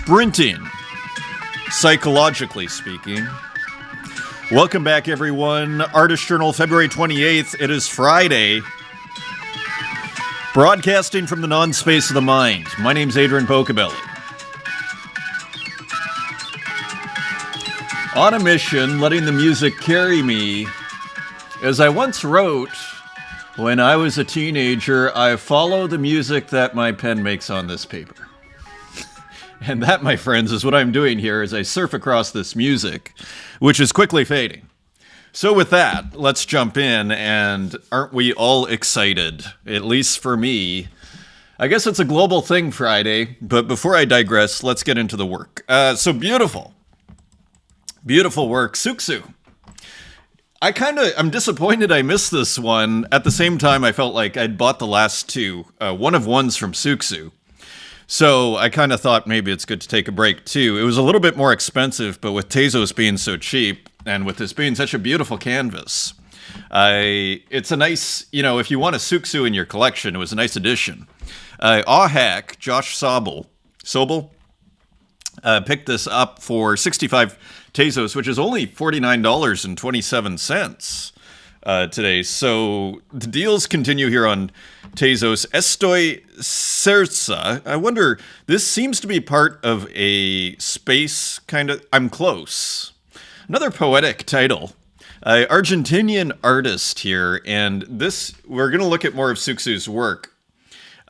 sprinting, psychologically speaking. Welcome back, everyone. Artist Journal, February 28th. It is Friday. Broadcasting from the non-space of the mind. My name's Adrian Pocobelli. On a mission, letting the music carry me. As I once wrote, when I was a teenager, I follow the music that my pen makes on this paper. And that, my friends, is what I'm doing here as I surf across this music, which is quickly fading. So with that, let's jump in, and aren't we all excited? At least for me. I guess it's a global thing Friday, but before I digress, let's get into the work. So beautiful. Beautiful work. Suku. I'm disappointed I missed this one. At the same time, I felt like I'd bought the last two, one of ones from Suku. So I kind of thought maybe it's good to take a break too. It was a little bit more expensive, but with Tezos being so cheap, and with this being such a beautiful canvas, it's a nice, if you want a Suku in your collection, it was a nice addition. Hack, Josh Sobel, picked this up for 65 Tezos, which is only $49.27 today. So the deals continue here on Tezos. Estoy cerca. I wonder, this seems to be part of a space kind of, I'm close. Another poetic title. Argentinian artist here, and we're going to look at more of Suku's work,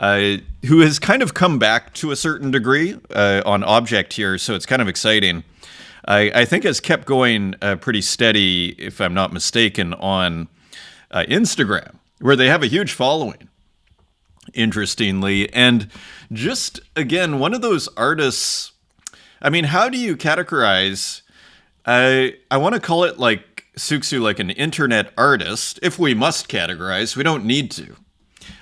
who has kind of come back to a certain degree on object here, so it's kind of exciting. I think has kept going pretty steady, if I'm not mistaken, on Instagram, where they have a huge following, interestingly. And just, again, one of those artists, I mean, how do you categorize, I want to call it like Suku, like an internet artist, if we must categorize, we don't need to.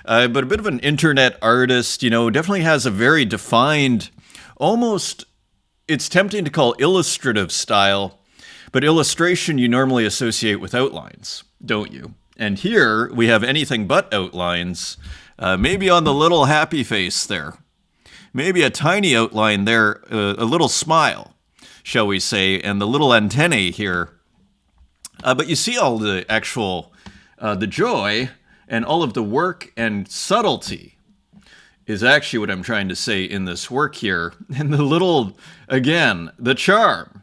But a bit of an internet artist, definitely has a very defined, almost, it's tempting to call illustrative style, but illustration you normally associate with outlines, don't you? And here we have anything but outlines, maybe on the little happy face there. Maybe a tiny outline there, a little smile, shall we say, and the little antennae here. But you see all the actual, the joy and all of the work and subtlety is actually what I'm trying to say in this work here. And the little, again, the charm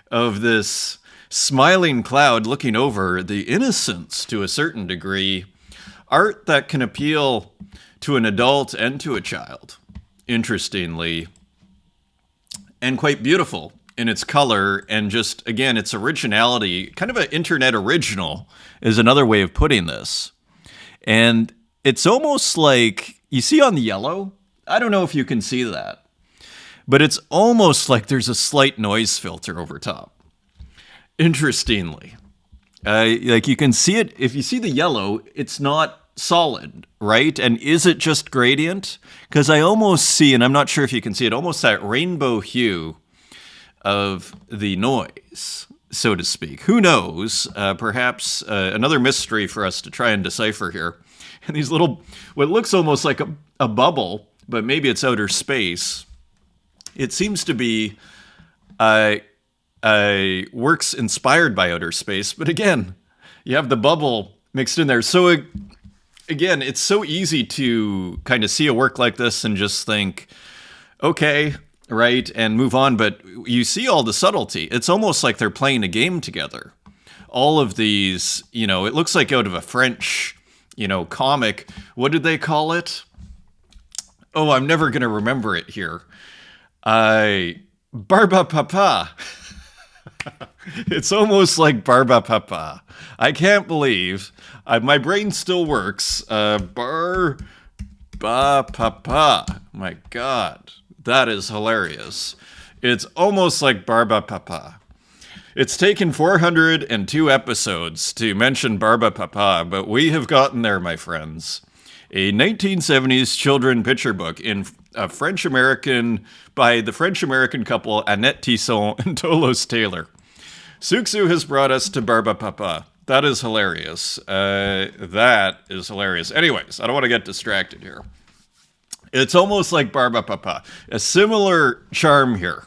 of this smiling cloud looking over, the innocence to a certain degree, art that can appeal to an adult and to a child, interestingly, and quite beautiful in its color and just, again, its originality. Kind of an internet original is another way of putting this. And it's almost like, you see on the yellow, I don't know if you can see that, but it's almost like there's a slight noise filter over top. Interestingly, like you can see it, if you see the yellow, it's not solid, right? And is it just gradient? Because I almost see, and I'm not sure if you can see it, almost that rainbow hue of the noise, so to speak. Who knows? Perhaps another mystery for us to try and decipher here. And these little, what looks almost like a bubble, but maybe it's outer space. It seems to be works inspired by outer space. But again, you have the bubble mixed in there. So again, it's so easy to kind of see a work like this and just think, okay, right, and move on. But you see all the subtlety. It's almost like they're playing a game together. All of these, it looks like out of a French comic. What did they call it? Oh, I'm never going to remember it here. Barba Papa. It's almost like Barba Papa. I can't believe my brain still works. Barba Papa. My God, that is hilarious. It's almost like Barba Papa. It's taken 402 episodes to mention Barba Papa, but we have gotten there, my friends. A 1970s children picture book in French-American by the French-American couple Annette Tisson and Tolos Taylor. Suku has brought us to Barba Papa. That is hilarious. Anyways, I don't want to get distracted here. It's almost like Barba Papa. A similar charm here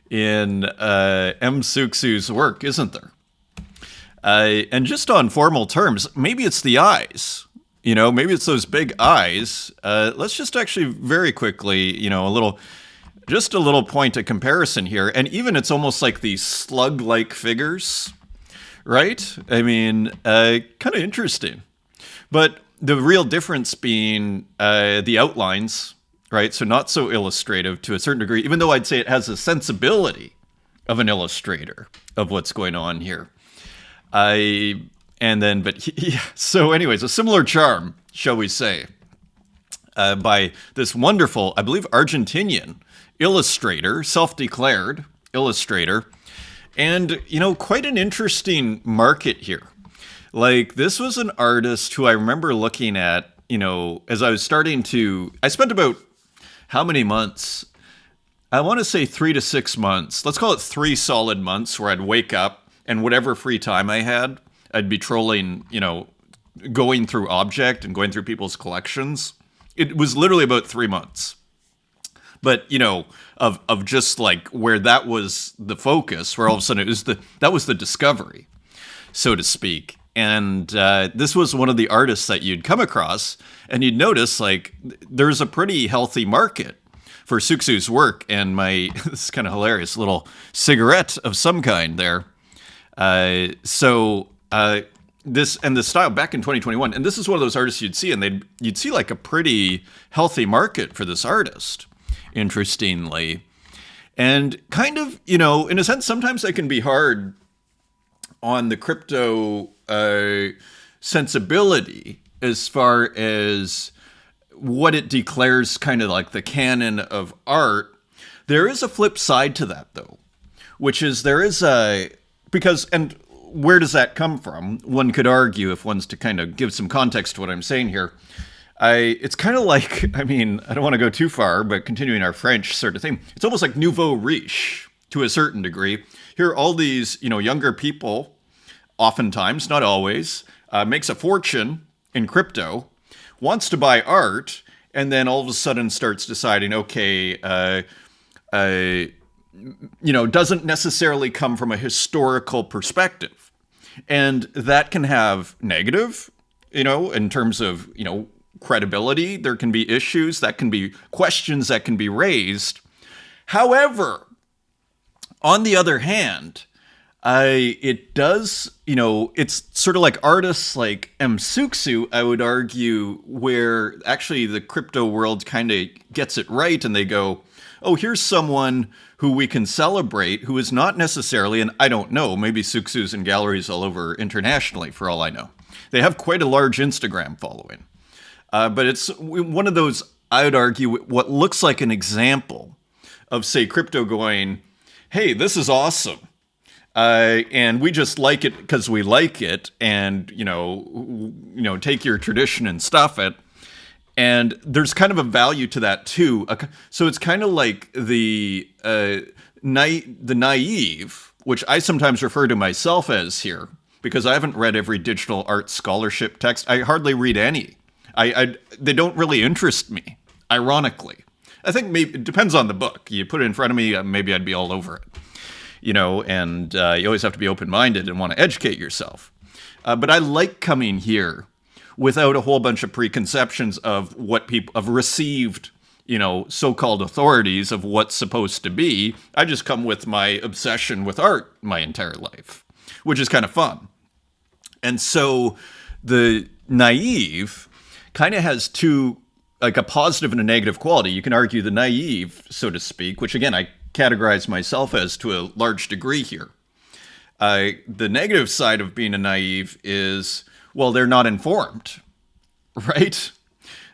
in M. Suksu's work, isn't there? And just on formal terms, maybe it's the eyes. Maybe it's those big eyes. Let's just actually very quickly, just a little point of comparison here. And even it's almost like these slug-like figures, right? I mean, kind of interesting. But the real difference being the outlines, right? So not so illustrative to a certain degree, even though I'd say it has a sensibility of an illustrator of what's going on here. So anyways, a similar charm, shall we say, by this wonderful, I believe, Argentinian illustrator, self-declared illustrator, and, quite an interesting market here. Like, this was an artist who I remember looking at, as I was I spent about how many months? I want to say 3 to 6 months. Let's call it 3 solid months where I'd wake up and whatever free time I had, I'd be trolling, going through Object and going through people's collections. It was literally about 3 months. But, of just like where that was the focus, where all of a sudden that was the discovery, so to speak. And this was one of the artists that you'd come across, and you'd notice like there's a pretty healthy market for Suksu's work. And this is kind of hilarious, little cigarette of some kind there. This and the style back in 2021, and this is one of those artists you'd see, and you'd see like a pretty healthy market for this artist, interestingly. And kind of, in a sense, sometimes they can be hard on the crypto sensibility as far as what it declares kind of like the canon of art. There is a flip side to that, though, which is and where does that come from? One could argue, if one's to kind of give some context to what I'm saying here, it's kind of like, I don't want to go too far, but continuing our French sort of thing, it's almost like nouveau riche to a certain degree. Here are all these, younger people, oftentimes, not always, makes a fortune in crypto, wants to buy art, and then all of a sudden starts deciding, okay, doesn't necessarily come from a historical perspective. And that can have negative, in terms of, credibility. There can be issues, that can be questions that can be raised. However, on the other hand, it does, it's sort of like artists like M. Suksu, I would argue, where actually the crypto world kind of gets it right, and they go, oh, here's someone who we can celebrate, who is not necessarily, and I don't know, maybe Suksu's in galleries all over internationally, for all I know. They have quite a large Instagram following. But it's one of those, I would argue, what looks like an example of, say, crypto going, hey, this is awesome. And we just like it because we like it, and, take your tradition and stuff it. And there's kind of a value to that too. So it's kind of like the naive, which I sometimes refer to myself as here, because I haven't read every digital art scholarship text. I hardly read any. They don't really interest me, ironically. I think maybe it depends on the book. You put it in front of me, maybe I'd be all over it. And you always have to be open-minded and want to educate yourself. But I like coming here without a whole bunch of preconceptions of what people have received, so-called authorities of what's supposed to be. I just come with my obsession with art my entire life, which is kind of fun. And so the naive kind of has two, like a positive and a negative quality. You can argue the naive, so to speak, which again, I categorize myself as to a large degree here. The negative side of being a naive is, well, they're not informed, right?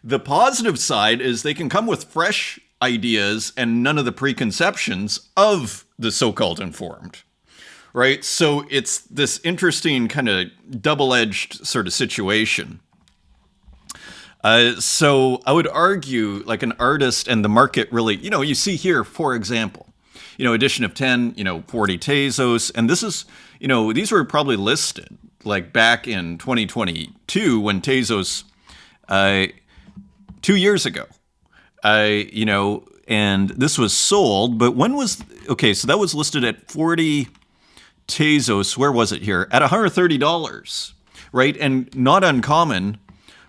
The positive side is they can come with fresh ideas and none of the preconceptions of the so-called informed, right? So it's this interesting kind of double-edged sort of situation. So I would argue like an artist and the market really, you see here, for example, edition of 10, 40 Tezos. And this is, these were probably listed like back in 2022 when Tezos, 2 years ago, And this was sold, but when was, okay, so that was listed at 40 Tezos. Where was it here? At $130, right? And not uncommon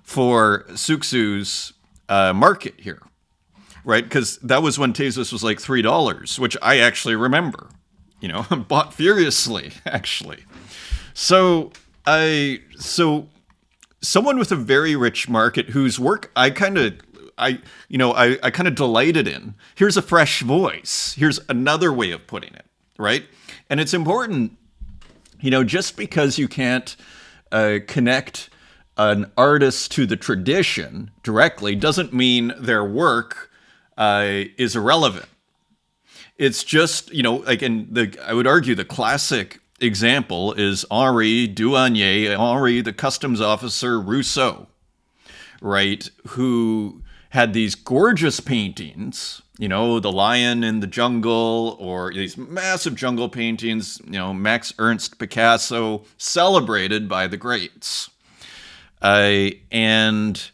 for Suku's market here, right? Because that was when Tezos was like $3, which I actually remember, bought furiously, actually. So someone with a very rich market whose work I kind of delighted in. Here's a fresh voice. Here's another way of putting it, right? And it's important, just because you can't connect an artist to the tradition directly doesn't mean their work is irrelevant. It's just, I would argue the classic example is Henri Douanier, Henri the customs officer Rousseau, right? Who had these gorgeous paintings, the lion in the jungle, or these massive jungle paintings, Max Ernst Picasso, celebrated by the greats. And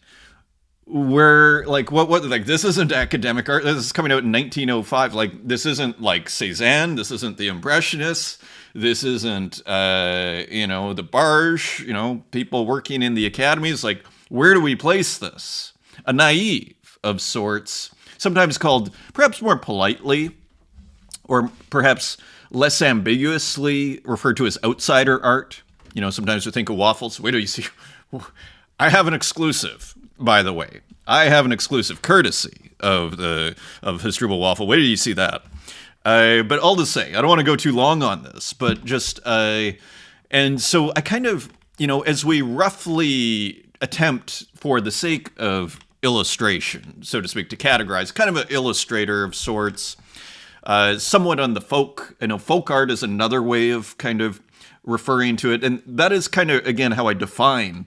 we're like, what, like, this isn't academic art. This is coming out in 1905. Like, this isn't like Cézanne. This isn't the Impressionists. This isn't, the Barge, people working in the academies. Like, where do we place this? A naive of sorts, sometimes called, perhaps more politely, or perhaps less ambiguously referred to as outsider art. Sometimes we think of waffles. Wait till you see. I have an exclusive, by the way. I have an exclusive courtesy of Histrubal Waffle. Wait till you see that. But all to say, I don't want to go too long on this, but just, and so I kind of, as we roughly attempt, for the sake of illustration, so to speak, to categorize, kind of an illustrator of sorts, somewhat on the folk, folk art is another way of kind of referring to it. And that is kind of, again, how I define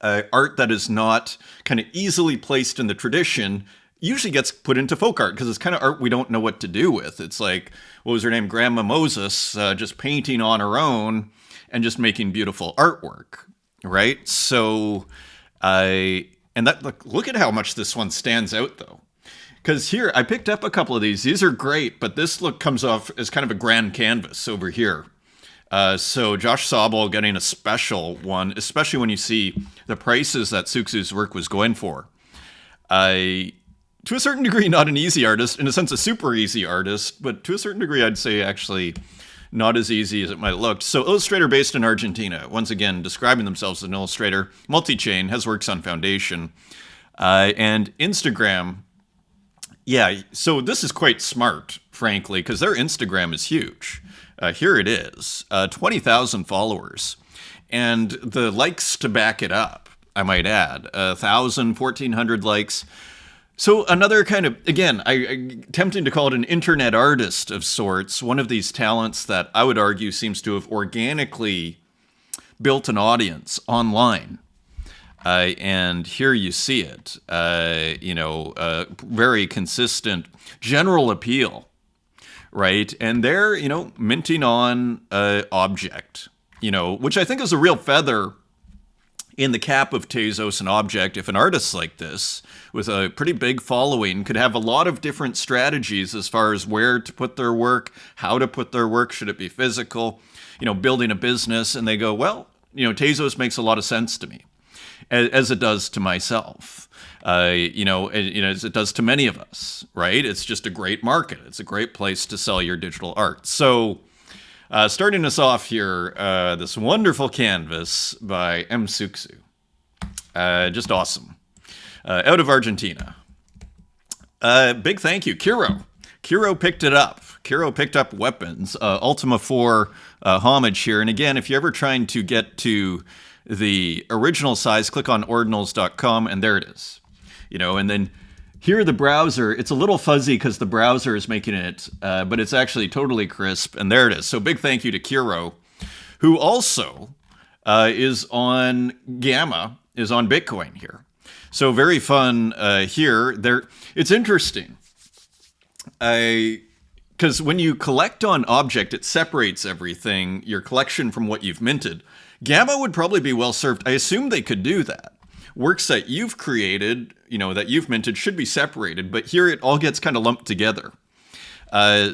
art that is not kind of easily placed in the tradition. Usually gets put into folk art because it's kind of art we don't know what to do with. It's like, what was her name? Grandma Moses, just painting on her own and just making beautiful artwork, right? So, look at how much this one stands out, though. Because here, I picked up a couple of these. These are great, but this look comes off as kind of a grand canvas over here. So Josh Sobel getting a special one, especially when you see the prices that Suku's work was going for. To a certain degree, not an easy artist, in a sense a super easy artist, but to a certain degree, I'd say actually not as easy as it might look. So illustrator based in Argentina, once again, describing themselves as an illustrator, multi-chain, has works on Foundation, and Instagram. Yeah, so this is quite smart, frankly, because their Instagram is huge. Here it is, 20,000 followers, and the likes to back it up, I might add, 1,000, 1,400 likes. So another kind of, again, I tempting to call it an internet artist of sorts, one of these talents that I would argue seems to have organically built an audience online. And here you see it, very consistent general appeal, right? And they're, minting on object, which I think is a real feather in the cap of Tezos and Object. If an artist like this, with a pretty big following, could have a lot of different strategies as far as where to put their work, how to put their work, should it be physical, building a business, and they go, well, Tezos makes a lot of sense to me, as it does to myself, as it does to many of us, right? It's just a great market. It's a great place to sell your digital art. So, starting us off here, this wonderful canvas by M. Suku. Just awesome. Out of Argentina. Big thank you, Kiro. Kiro picked it up. Kiro picked up weapons. Ultima 4 homage here. And again, if you're ever trying to get to the original size, click on ordinals.com, and there it is. And then here, the browser, it's a little fuzzy because the browser is making it, but it's actually totally crisp, and there it is. So big thank you to Kiro, who also is on Gamma, is on Bitcoin here. So very fun here. It's interesting, because when you collect on Object, it separates everything, your collection, from what you've minted. Gamma would probably be well served. I assume they could do that. works that you've created, that you've minted should be separated, but here it all gets kind of lumped together.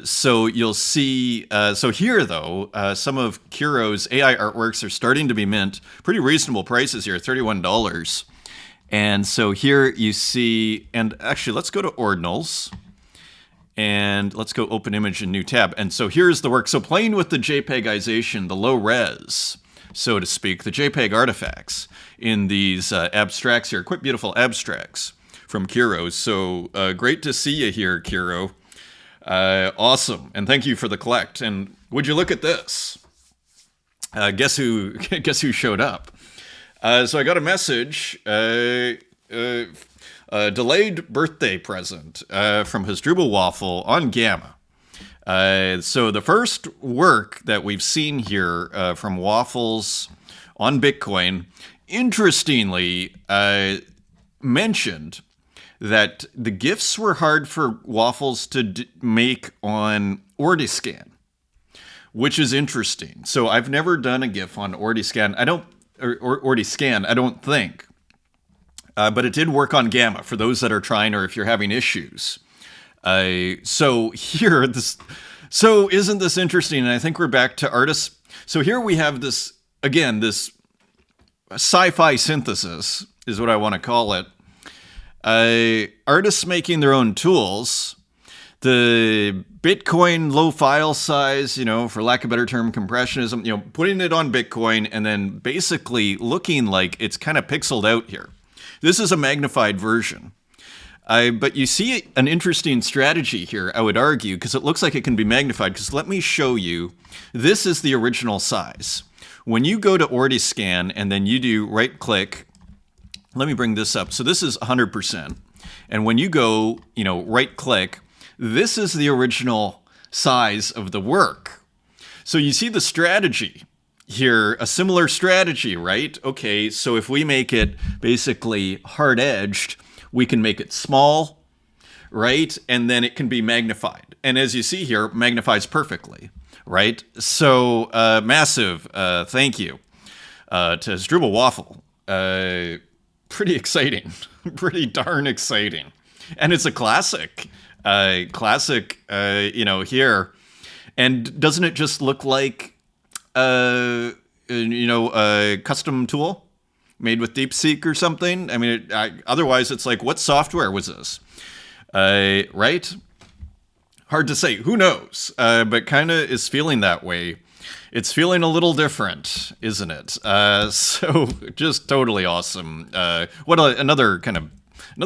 So you'll see, so here though, some of Kuro's AI artworks are starting to be mint. Pretty reasonable prices here, $31. And so here you see, and actually let's go to Ordinals. And let's go open image in new tab. And so here's the work. So playing with the JPEGization, the low res, so to speak, the JPEG artifacts in these abstracts here, quite beautiful abstracts from Kuro. So great to see you here, Kuro. Awesome. And thank you for the collect. And would you look at this? Guess who showed up? So I got a message, a delayed birthday present from Hasdrubal Waffle on Gamma. So the first work that we've seen here from Waffles on Bitcoin, interestingly, mentioned that the GIFs were hard for Waffles to make on Ordiscan, which is interesting. So I've never done a GIF on Ordiscan. Ordiscan, I don't think. But it did work on Gamma for those that are trying, or if you're having issues. So here, so isn't this interesting? And I think we're back to artists. So here we have this, again, this sci-fi synthesis is what I want to call it. Artists making their own tools. The Bitcoin low file size, for lack of a better term, compressionism, putting it on Bitcoin and then basically looking like it's kind of pixeled out here. This is a magnified version. But you see an interesting strategy here, I would argue, because it looks like it can be magnified. Because let me show you. This is the original size. When you go to Ordiscan and then you do right-click, let me bring this up. So this is 100%. And when you go, right-click, this is the original size of the work. So you see the strategy here, a similar strategy, right? Okay, so if we make it basically hard-edged, we can make it small, right? And then it can be magnified. And as you see here, magnifies perfectly, right? So massive thank you to Hasdrubal Waffle. Pretty exciting, pretty darn exciting. And it's a classic, here. And doesn't it just look like a custom tool made with DeepSeek or something? I mean, otherwise it's like, what software was this? Right? Hard to say. Who knows? But kind of is feeling that way. It's feeling a little different, isn't it? So just totally awesome. Another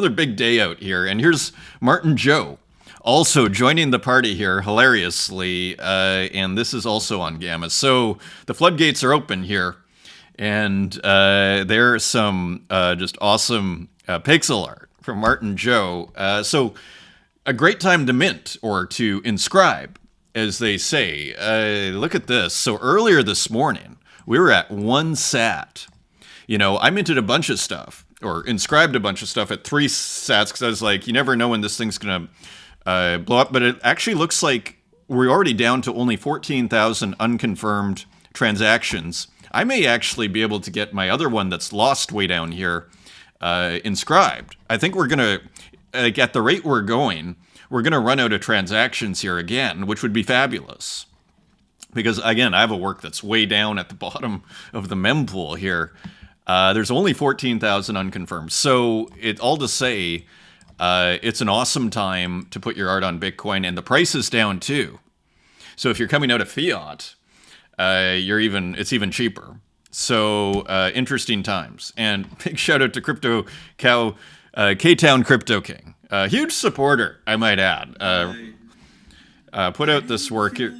big day out here. And here's Martin Joe, also joining the party here hilariously, and this is also on Gamma. So the floodgates are open here, and there's some just awesome pixel art from Martin Joe. So a great time to mint, or to inscribe, as they say. Look at this. So earlier this morning, we were at 1 sat. I minted a bunch of stuff, or inscribed a bunch of stuff at 3 sats, because I was like, you never know when this thing's going to blow up. But it actually looks like we're already down to only 14,000 unconfirmed transactions. I may actually be able to get my other one that's lost way down here inscribed. I think we're going to, at the rate we're going, we're going to run out of transactions here again, which would be fabulous. Because, again, I have a work that's way down at the bottom of the mempool here. There's only 14,000 unconfirmed. So all to say, it's an awesome time to put your art on Bitcoin, and the price is down too. So if you're coming out of fiat, it's even cheaper. So interesting times. And big shout out to Crypto Cow, K-Town Crypto King. Huge supporter, I might add. Put out this work here.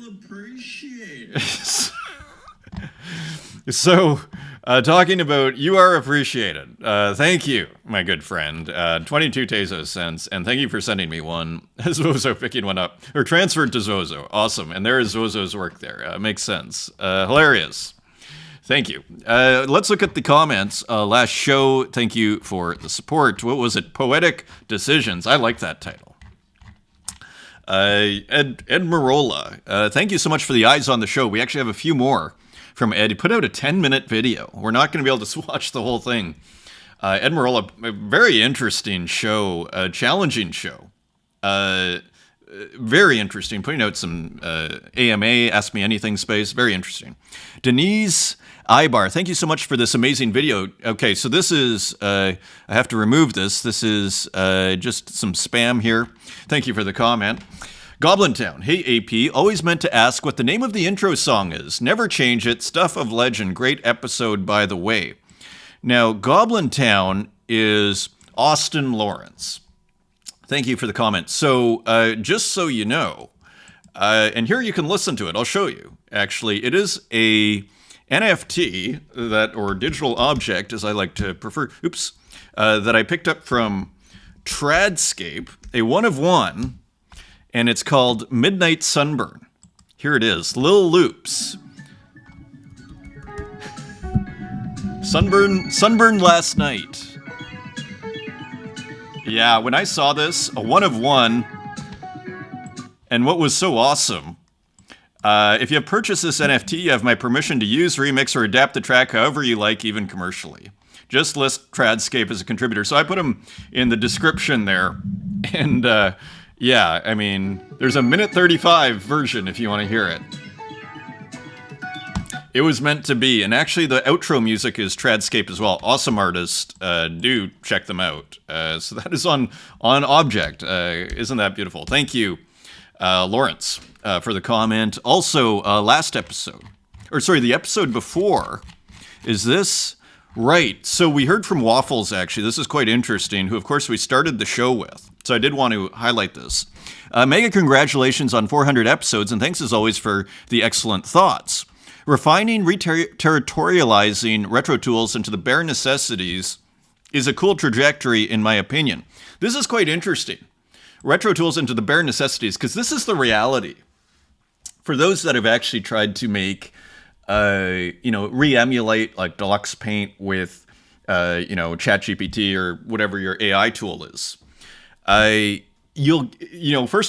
So, talking about, you are appreciated. Thank you, my good friend. 22 Tezos cents, and thank you for sending me one. Zozo picking one up, or transferred to Zozo. Awesome, and there is Zozo's work there. Makes sense. Hilarious. Thank you. Let's look at the comments. Last show, thank you for the support. What was it? Poetic Decisions. I like that title. Ed Marola, thank you so much for the eyes on the show. We actually have a few more from Ed. He put out a 10-minute video. We're not going to be able to watch the whole thing. Edmarola, a very interesting show, a challenging show. Very interesting. Putting out some AMA, Ask Me Anything space. Very interesting. Denise Ibar, thank you so much for this amazing video. Okay, so this is, I have to remove this. This is just some spam here. Thank you for the comment. Goblin Town, hey AP, always meant to ask what the name of the intro song is. Never change it. Stuff of legend. Great episode, by the way. Now, Goblin Town is Austin Lawrence. Thank you for the comment. So, just so you know, and here you can listen to it. I'll show you. Actually, it is a NFT that, or digital object, as I like to prefer. That I picked up from Tradscape, a one of one. And it's called Midnight Sunburn. Here it is, Lil Loops. Sunburn last night. Yeah, when I saw this, a one of one, and what was so awesome, if you have purchased this NFT, you have my permission to use, remix, or adapt the track however you like, even commercially. Just list Tradscape as a contributor. So I put him in the description there, and yeah, I mean, there's a minute 35 version if you want to hear it. It was meant to be, and actually the outro music is Tradscape as well. Awesome artist. Do check them out. So that is on Object. Isn't that beautiful? Thank you, Lawrence, for the comment. Also, last episode, or sorry, the episode before, is this right? So we heard from Waffles, actually. This is quite interesting, who, of course, we started the show with. So I did want to highlight this. Mega congratulations on 400 episodes, and thanks as always for the excellent thoughts. Refining, re-territorializing retro tools into the bare necessities is a cool trajectory, in my opinion. This is quite interesting. Retro tools into the bare necessities, because this is the reality. For those that have actually tried to make, re-emulate like Deluxe Paint with, ChatGPT or whatever your AI tool is. First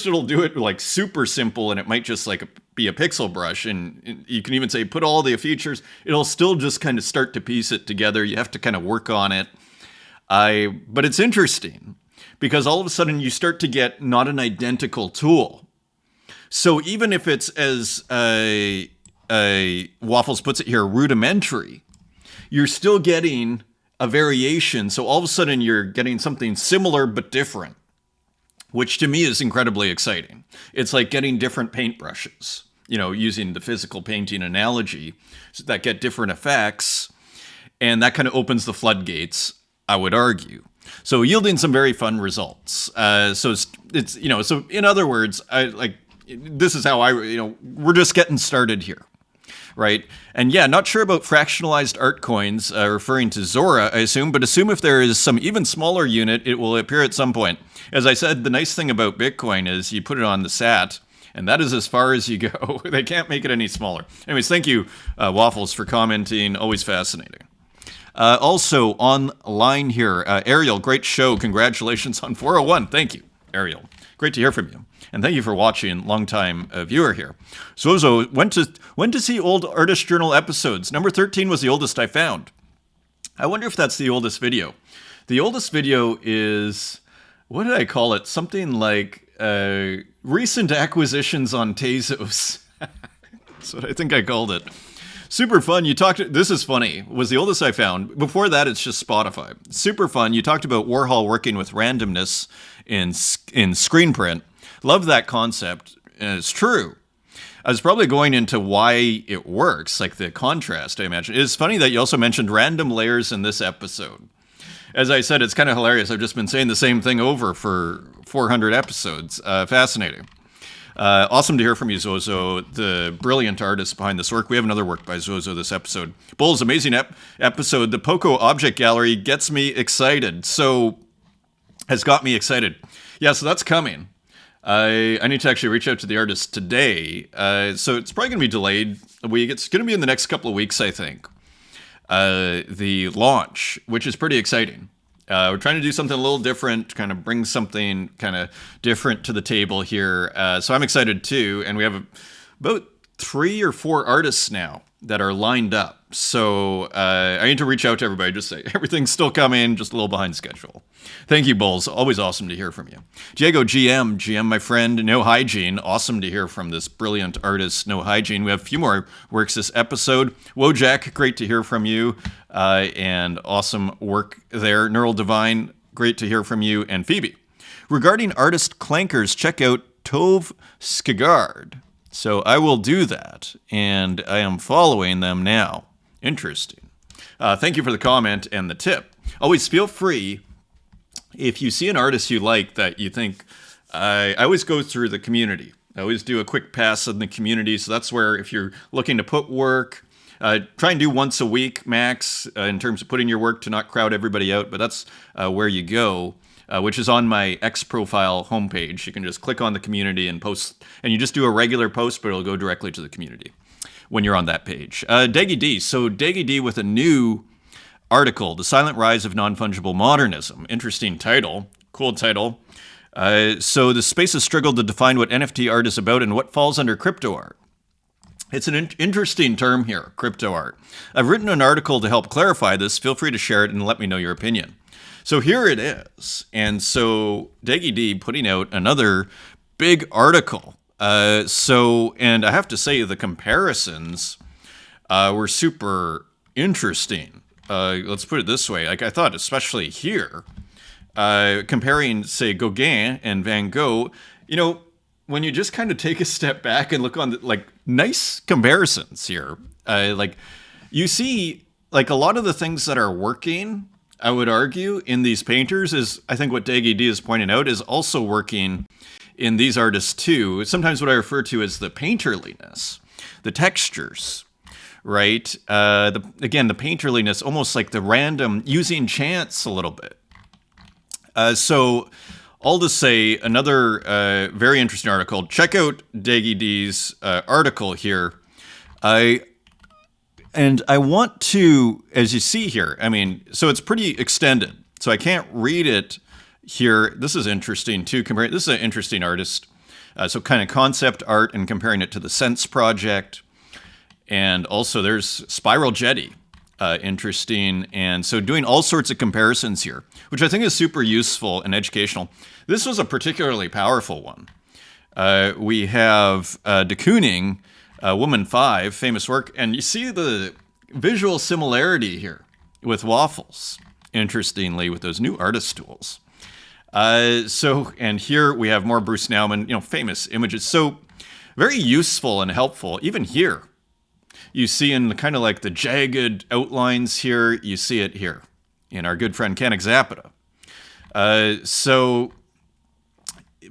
it'll do it like super simple, and it might just like be a pixel brush, and you can even say put all the features. It'll still just kind of start to piece it together. You have to kind of work on it. But it's interesting because all of a sudden you start to get not an identical tool. So even if it's as Waffles puts it here, rudimentary, you're still getting a variation. So all of a sudden you're getting something similar but different, which to me is incredibly exciting. It's like getting different paintbrushes, using the physical painting analogy that get different effects. And that kind of opens the floodgates, I would argue. So yielding some very fun results. So in other words, this is how we're just getting started here. Right? And yeah, not sure about fractionalized art coins, referring to Zora, I assume, but assume if there is some even smaller unit, it will appear at some point. As I said, the nice thing about Bitcoin is you put it on the SAT, and that is as far as you go. They can't make it any smaller. Anyways, thank you, Waffles, for commenting. Always fascinating. Also, online here, Ariel, great show. Congratulations on 401. Thank you, Ariel. Great to hear from you. And thank you for watching, long-time viewer here. Zozo went to see old Artist Journal episodes. Number 13 was the oldest I found. I wonder if that's the oldest video. The oldest video is, what did I call it? Something like recent acquisitions on Tezos. That's what I think I called it. Super fun. This is funny, was the oldest I found. Before that, it's just Spotify. Super fun. You talked about Warhol working with randomness in screen print. Love that concept, and it's true. I was probably going into why it works, like the contrast, I imagine. It's funny that you also mentioned random layers in this episode. As I said, it's kind of hilarious. I've just been saying the same thing over for 400 episodes. Fascinating. Awesome to hear from you, Zozo, the brilliant artist behind this work. We have another work by Zozo this episode. Bull's amazing episode. The Poco Object Gallery gets me excited. Has got me excited. Yeah, so that's coming. I need to actually reach out to the artist today. So it's probably going to be delayed a week. It's going to be in the next couple of weeks, I think. The launch, which is pretty exciting. We're trying to do something a little different, kind of bring something kind of different to the table here. So I'm excited too. And we have about 3 or 4 artists now that are lined up. So I need to reach out to everybody, just say everything's still coming, just a little behind schedule. Thank you, Bulls. Always awesome to hear from you. Diego GM, my friend, No Hygiene. Awesome to hear from this brilliant artist, No Hygiene. We have a few more works this episode. Wojak, great to hear from you, and awesome work there. Neural Divine, great to hear from you, and Phoebe. Regarding artist clankers, check out Tove Skigard. So I will do that, and I am following them now. Interesting. Thank you for the comment and the tip. Always feel free, if you see an artist you like that you think, I always go through the community. I always do a quick pass in the community, so that's where if you're looking to put work, try and do once a week max in terms of putting your work to not crowd everybody out, but that's where you go. Which is on my X profile homepage. You can just click on the community and post, and you just do a regular post, but it'll go directly to the community when you're on that page. Deggy D. So Deggy D with a new article, The Silent Rise of Non-fungible Modernism. Interesting title. Cool title. So the space has struggled to define what NFT art is about and what falls under crypto art. It's an interesting term here, crypto art. I've written an article to help clarify this. Feel free to share it and let me know your opinion. So here it is. And so Deggy D putting out another big article. And I have to say the comparisons were super interesting. Let's put it this way. Like I thought, especially here, comparing, say, Gauguin and Van Gogh, you know, when you just kind of take a step back and look on the, like, nice comparisons here, like you see, like a lot of the things that are working, I would argue, in these painters is, I think what Deggy D is pointing out is also working in these artists too. Sometimes what I refer to as the painterliness, the textures, right? Again, the painterliness, almost like the random, using chance a little bit. So all to say, another very interesting article. Check out Deggy D's article here. And I want to, as you see here, I mean, so it's pretty extended, so I can't read it here. This is interesting too. This is an interesting artist. So kind of concept art and comparing it to the Sense Project. And also there's Spiral Jetty, interesting. And so doing all sorts of comparisons here, which I think is super useful and educational. This was a particularly powerful one. We have de Kooning, Woman 5, famous work, and you see the visual similarity here with Waffles, interestingly, with those new artist tools. And here we have more Bruce Nauman, you know, famous images. So very useful and helpful. Even here, you see in kind of like the jagged outlines here, you see it here in our good friend Canik Zapata. So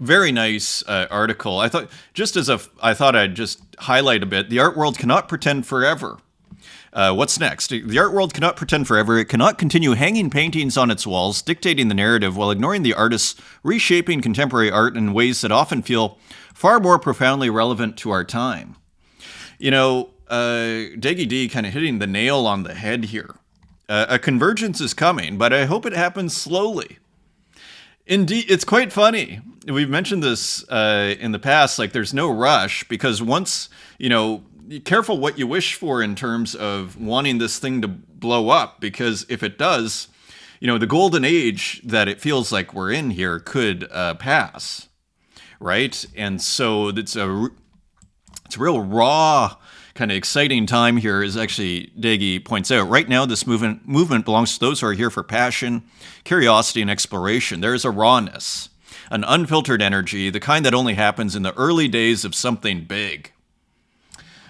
very nice article. I thought I'd just highlight a bit. The art world cannot pretend forever. What's next? The art world cannot pretend forever. It cannot continue hanging paintings on its walls, dictating the narrative while ignoring the artists reshaping contemporary art in ways that often feel far more profoundly relevant to our time. You know, Deggy D kind of hitting the nail on the head here. A convergence is coming, but I hope it happens slowly. Indeed, it's quite funny. We've mentioned this in the past, like there's no rush because once, you know, be careful what you wish for in terms of wanting this thing to blow up, because if it does, you know, the golden age that it feels like we're in here could pass, right? And so it's a real raw, kind of exciting time here, as actually Deggy points out. Right now, this movement belongs to those who are here for passion, curiosity, and exploration. There is a rawness, an unfiltered energy, the kind that only happens in the early days of something big.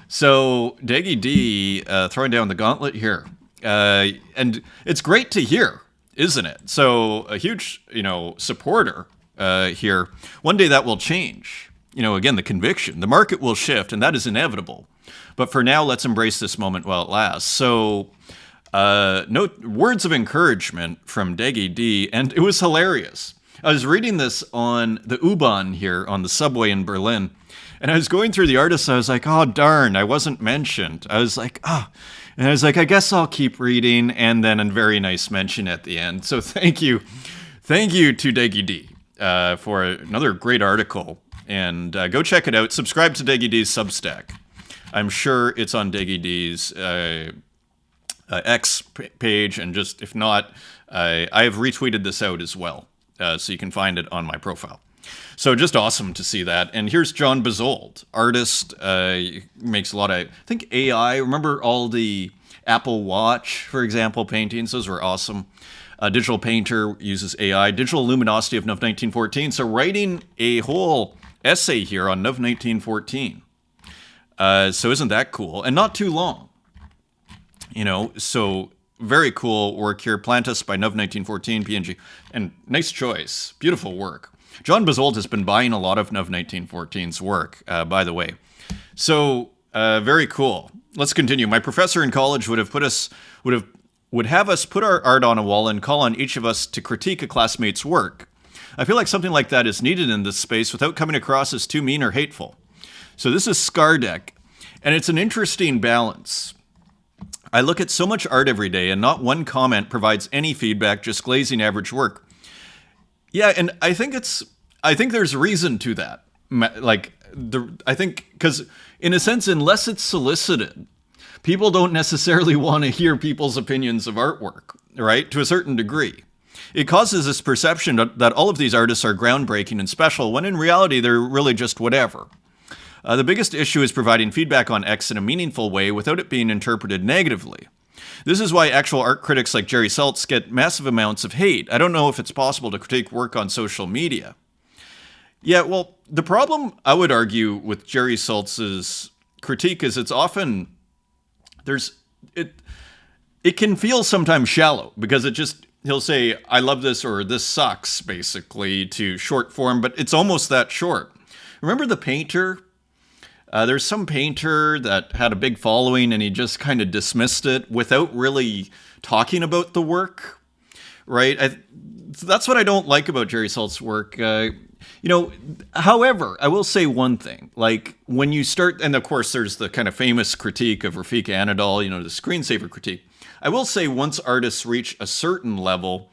So Deggy D throwing down the gauntlet here. And it's great to hear, isn't it? So a huge, you know, supporter here. One day that will change. You know, again, the conviction. The market will shift, and that is inevitable. But for now, let's embrace this moment while it lasts. So, words of encouragement from Deggy D, and it was hilarious. I was reading this on the U-Bahn here on the subway in Berlin, and I was going through the artists. I was like, oh, darn, I wasn't mentioned. I was like, and I was like, I guess I'll keep reading, and then a very nice mention at the end. So thank you to Deggy D for another great article. And go check it out. Subscribe to Deggy D's Substack. I'm sure it's on Diggy D's X page, and just if not, I have retweeted this out as well, so you can find it on my profile. So just awesome to see that. And here's John Bezold, artist, makes a lot of, I think, AI. Remember all the Apple Watch, for example, paintings? Those were awesome. Digital painter uses AI. Digital luminosity of NUV 1914. So writing a whole essay here on NUV 1914. So isn't that cool? And not too long. So very cool work here. Plantus by NUV 1914, PNG. And nice choice. Beautiful work. John Bezold has been buying a lot of NUV 1914's work, by the way. So very cool. Let's continue. My professor in college would have us put our art on a wall and call on each of us to critique a classmate's work. I feel like something like that is needed in this space without coming across as too mean or hateful. So this is Skardek, and it's an interesting balance. I look at so much art every day, and not one comment provides any feedback, just glazing average work. Yeah, and I think there's reason to that. I think, because in a sense, unless it's solicited, people don't necessarily want to hear people's opinions of artwork, right? To a certain degree. It causes this perception that all of these artists are groundbreaking and special, when in reality, they're really just whatever. The biggest issue is providing feedback on X in a meaningful way without it being interpreted negatively. This is why actual art critics like Jerry Saltz get massive amounts of hate. I don't know if it's possible to critique work on social media. Yeah, well, the problem, I would argue, with Jerry Saltz's critique is it's often, it can feel sometimes shallow, because he'll say, I love this, or this sucks, basically, to short form, but it's almost that short. Remember the painter? There's some painter that had a big following and he just kind of dismissed it without really talking about the work, right? That's what I don't like about Jerry Saltz's work. However, I will say one thing. Like, when you start, and of course there's the kind of famous critique of Rafik Anadol, the screensaver critique. I will say once artists reach a certain level,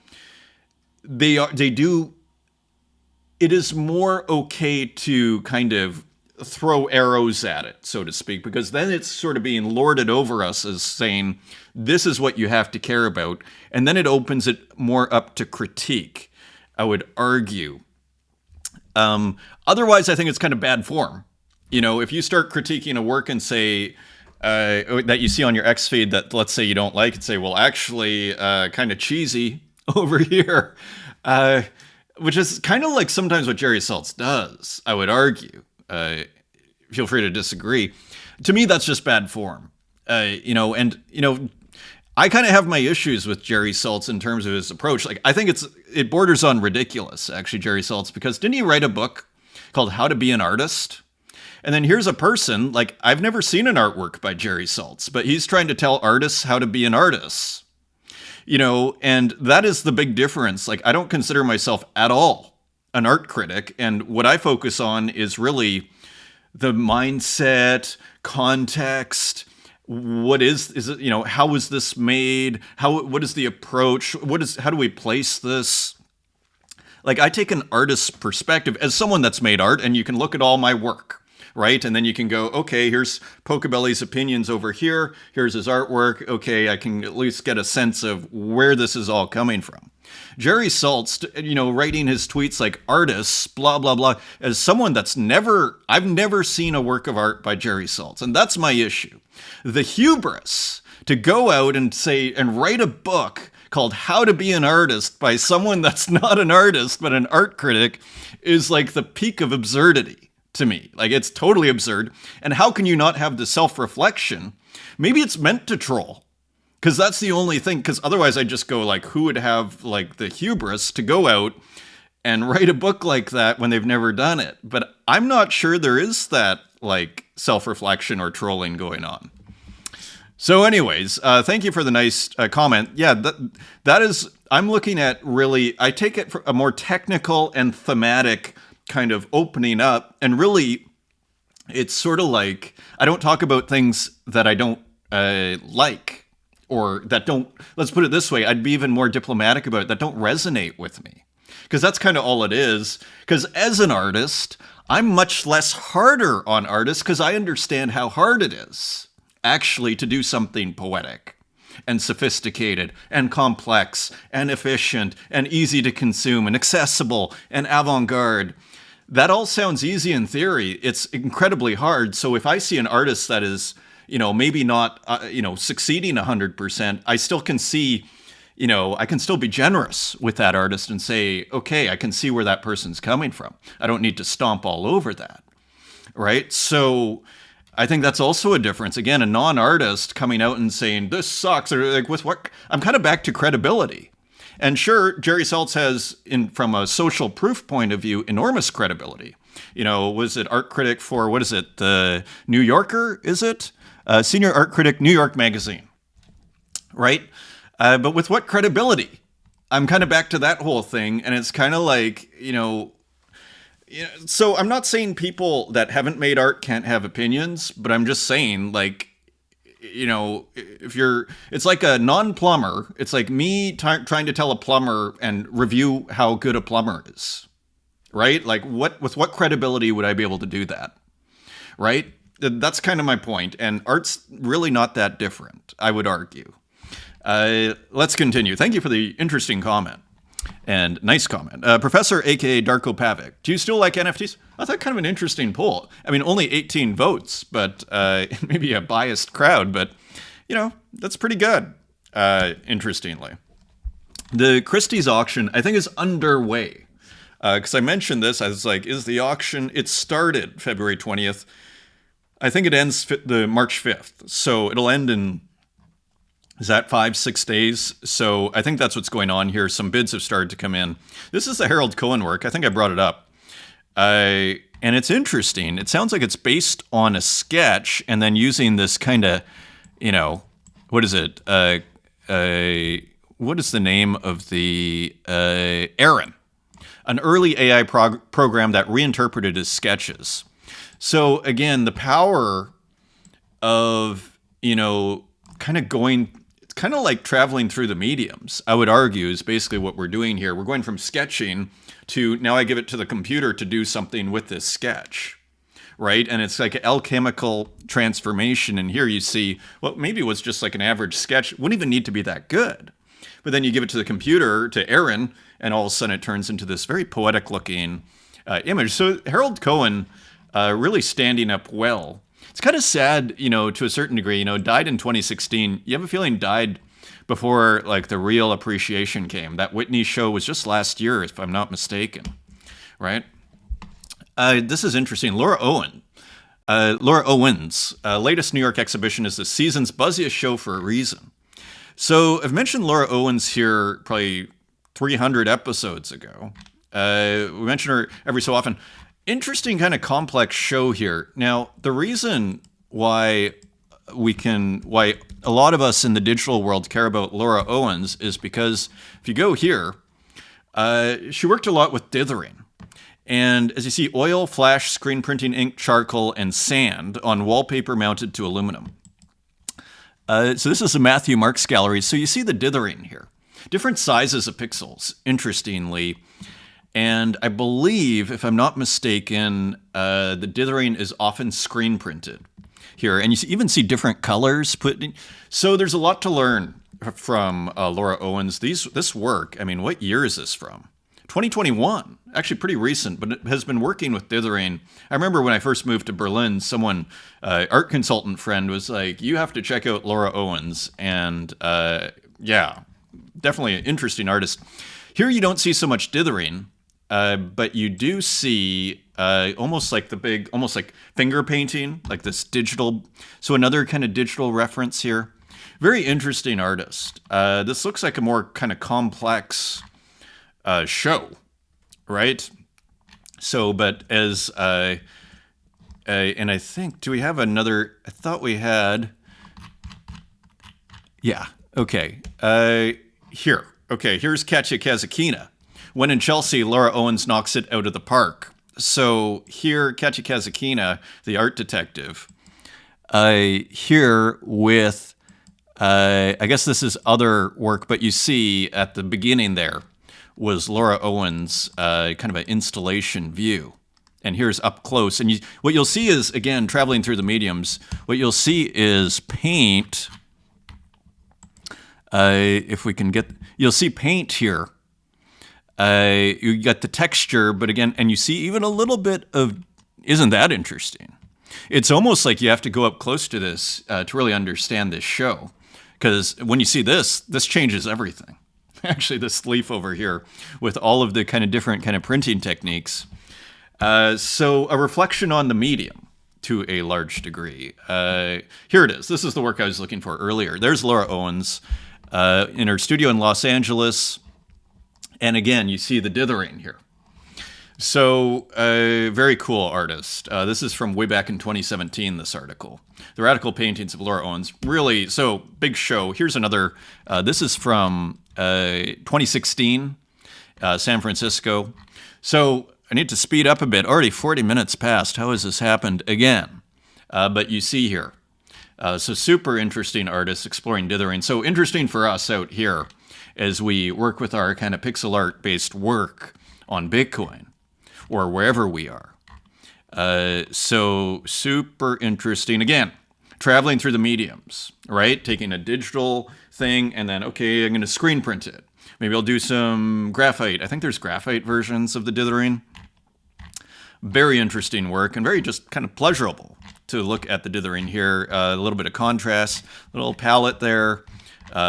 it is more okay to kind of throw arrows at it, so to speak, because then it's sort of being lorded over us as saying, this is what you have to care about. And then it opens it more up to critique, I would argue. Otherwise, I think it's kind of bad form. If you start critiquing a work and say, that you see on your X feed that, let's say, you don't like, and say, well, actually, kind of cheesy over here, which is kind of like sometimes what Jerry Saltz does, I would argue. Feel free to disagree. To me, that's just bad form. I kind of have my issues with Jerry Saltz in terms of his approach. Like, I think it borders on ridiculous, actually, Jerry Saltz, because didn't he write a book called How to Be an Artist? And then here's a person, like, I've never seen an artwork by Jerry Saltz, but he's trying to tell artists how to be an artist. And that is the big difference. Like, I don't consider myself at all an art critic, and what I focus on is really the mindset, context. What is it? How was this made? What is the approach? How do we place this? Like, I take an artist's perspective as someone that's made art, and you can look at all my work, right? And then you can go, okay, here's Pocobelli's opinions over here. Here's his artwork. Okay, I can at least get a sense of where this is all coming from. Jerry Saltz, writing his tweets like artists, blah, blah, blah, as someone I've never seen a work of art by Jerry Saltz. And that's my issue. The hubris to go out and say, and write a book called How to Be an Artist by someone that's not an artist, but an art critic, is like the peak of absurdity to me. Like, it's totally absurd. And how can you not have the self-reflection? Maybe it's meant to troll. Because that's the only thing, because otherwise I just go like, who would have like the hubris to go out and write a book like that when they've never done it? But I'm not sure there is that like self-reflection or trolling going on. So anyways, thank you for the nice comment. Yeah, that is, I'm looking at really, I take it for a more technical and thematic kind of opening up. And really, it's sort of like, I don't talk about things that I don't like. Or that don't, let's put it this way, I'd be even more diplomatic about it, that don't resonate with me. Because that's kind of all it is. Because as an artist, I'm much less harder on artists because I understand how hard it is actually to do something poetic and sophisticated and complex and efficient and easy to consume and accessible and avant-garde. That all sounds easy in theory. It's incredibly hard. So if I see an artist that is, maybe not, succeeding 100%, I still can see, I can still be generous with that artist and say, okay, I can see where that person's coming from. I don't need to stomp all over that, right? So I think that's also a difference. Again, a non-artist coming out and saying, this sucks, or like with what, I'm kind of back to credibility. And sure, Jerry Saltz has, from a social proof point of view, enormous credibility. Was it art critic for, what is it, the New Yorker, is it? Senior art critic, New York Magazine, right? But with what credibility? I'm kind of back to that whole thing, and it's kind of like, so I'm not saying people that haven't made art can't have opinions, but I'm just saying, like, if you're, it's like a non-plumber. It's like me trying to tell a plumber and review how good a plumber is, right? Like, with what credibility would I be able to do that, right? That's kind of my point. And art's really not that different, I would argue. Let's continue. Thank you for the interesting comment. And nice comment. Professor, a.k.a. Darko Pavic. Do you still like NFTs? I thought kind of an interesting poll. I mean, only 18 votes, but maybe a biased crowd. But, that's pretty good, interestingly. The Christie's auction, I think, is underway. Because I mentioned this. I was like, is the auction? It started February 20th. I think it ends the March 5th. So it'll end in... Is that 5-6 days? So I think that's what's going on here. Some bids have started to come in. This is the Harold Cohen work. I think I brought it up. And it's interesting. It sounds like it's based on a sketch and then using this kind of, what is it? What is the name of the, Aaron? An early AI program that reinterpreted his sketches. So again, the power of, kind of going... It's kind of like traveling through the mediums, I would argue, is basically what we're doing here. We're going from sketching to now I give it to the computer to do something with this sketch, right? And it's like an alchemical transformation. And here you see what maybe was just like an average sketch. Wouldn't even need to be that good. But then you give it to the computer, to Aaron, and all of a sudden it turns into this very poetic looking image. So Harold Cohen really standing up well. It's kind of sad, to a certain degree, died in 2016. You have a feeling died before, like, the real appreciation came. That Whitney show was just last year, if I'm not mistaken, right? This is interesting. Laura Owens' latest New York exhibition is the season's buzziest show for a reason. So I've mentioned Laura Owens here probably 300 episodes ago. We mention her every so often. Interesting kind of complex show here. Now, the reason why a lot of us in the digital world care about Laura Owens is because if you go here, she worked a lot with dithering. And as you see, oil, flash, screen printing, ink, charcoal, and sand on wallpaper mounted to aluminum. So this is a Matthew Marks gallery. So you see the dithering here. Different sizes of pixels, interestingly. And I believe, if I'm not mistaken, the dithering is often screen printed here. And you even see different colors put in. So there's a lot to learn from Laura Owens. This work, I mean, what year is this from? 2021. Actually pretty recent, but it has been working with dithering. I remember when I first moved to Berlin, someone, art consultant friend was like, you have to check out Laura Owens. And yeah, definitely an interesting artist. Here you don't see so much dithering. But you do see almost like finger painting, like this digital. So another kind of digital reference here. Very interesting artist. This looks like a more kind of complex show, right? So, but as and I think, do we have another? I thought we had. Yeah. Okay. Here. Okay. Here's Katya Kazakina. When in Chelsea, Laura Owens knocks it out of the park. So here, Katya Kazakina, the art detective, here with, I guess this is other work, but you see at the beginning there was Laura Owens' kind of an installation view and here's up close. And what you'll see is, again, traveling through the mediums, what you'll see is paint. If we can get, you'll see paint here. You got the texture, but again, and you see even a little bit of, isn't that interesting? It's almost like you have to go up close to this to really understand this show. Because when you see this changes everything. Actually, this leaf over here with all of the kind of different kind of printing techniques. So a reflection on the medium to a large degree. Here it is. This is the work I was looking for earlier. There's Laura Owens in her studio in Los Angeles. And again, you see the dithering here. So very cool artist. This is from way back in 2017, this article. The Radical Paintings of Laura Owens. Really, so big show. Here's another. This is from 2016, San Francisco. So I need to speed up a bit. Already 40 minutes past. How has this happened again? But you see here. So super interesting artists exploring dithering. So interesting for us out here as we work with our kind of pixel art based work on Bitcoin or wherever we are. So super interesting. Again, traveling through the mediums, right? Taking a digital thing and then, okay, I'm going to screen print it. Maybe I'll do some graphite. I think there's graphite versions of the dithering. Very interesting work and very just kind of pleasurable to look at the dithering here. A little bit of contrast, little palette there.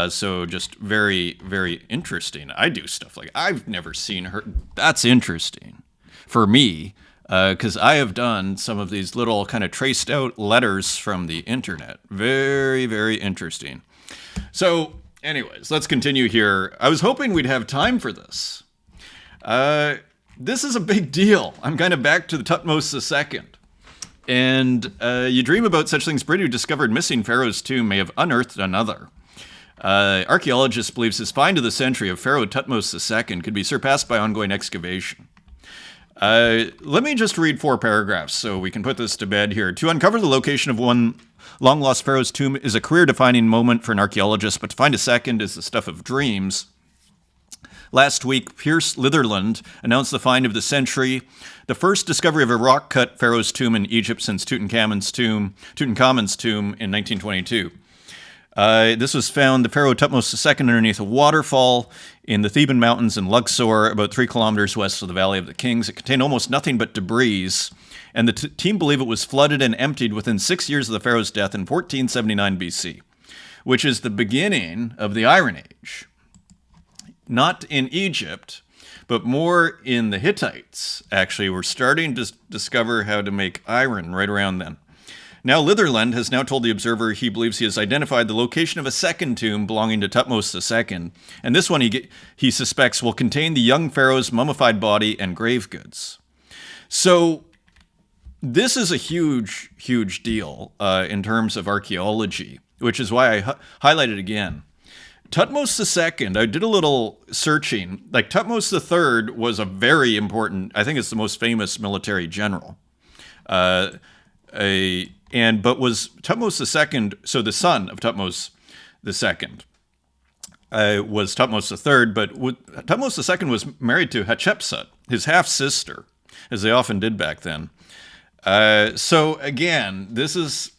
So just very, very interesting. I do stuff like I've never seen her. That's interesting for me because I have done some of these little kind of traced out letters from the internet. Very, very interesting. So anyways, let's continue here. I was hoping we'd have time for this. This is a big deal. I'm kind of back to the Thutmose II. And you dream about such things. Brady, who discovered missing Pharaoh's tomb, may have unearthed another. Archaeologists believes his find of the century of Pharaoh Thutmose II could be surpassed by ongoing excavation. Let me just read 4 paragraphs so we can put this to bed here. To uncover the location of one long-lost pharaoh's tomb is a career-defining moment for an archaeologist, but to find a second is the stuff of dreams. Last week, Pierce Litherland announced the find of the century, the first discovery of a rock-cut pharaoh's tomb in Egypt since Tutankhamun's tomb in 1922. This was found, the Pharaoh Thutmose II, underneath a waterfall in the Theban Mountains in Luxor, about 3 kilometers west of the Valley of the Kings. It contained almost nothing but debris, and the team believe it was flooded and emptied within 6 years of the Pharaoh's death in 1479 BC, which is the beginning of the Iron Age. Not in Egypt, but more in the Hittites, actually. We're starting to discover how to make iron right around then. Now, Litherland has now told the Observer he believes he has identified the location of a second tomb belonging to Thutmose II, and this one he suspects will contain the young pharaoh's mummified body and grave goods. So this is a huge, huge deal in terms of archaeology, which is why I highlighted again. Thutmose II, I did a little searching. Like, Thutmose III was a very important, I think it's the most famous military general. But was Thutmose II, so the son of Thutmose II was Thutmose III, but Thutmose II was married to Hatshepsut, his half-sister, as they often did back then. So again, this is,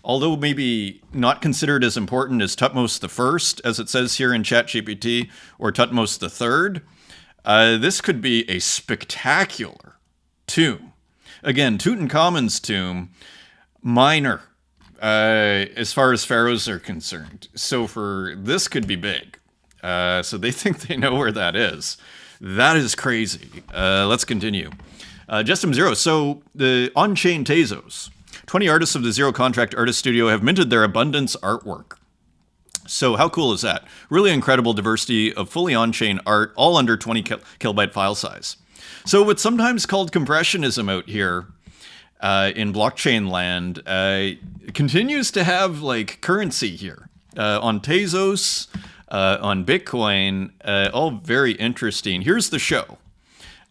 although maybe not considered as important as Thutmose I, as it says here in ChatGPT, or Thutmose III, this could be a spectacular tomb. Again, Tutankhamun's tomb, minor as far as pharaohs are concerned. So this could be big. So they think they know where that is. That is crazy. Let's continue. Justin Zero. So the on-chain Tezos. 20 artists of the Zero Contract Artist Studio have minted their abundance artwork. So how cool is that? Really incredible diversity of fully on-chain art, all under 20 kilobyte file size. So what's sometimes called compressionism out here in blockchain land continues to have like currency here on Tezos, on Bitcoin, all very interesting. Here's the show.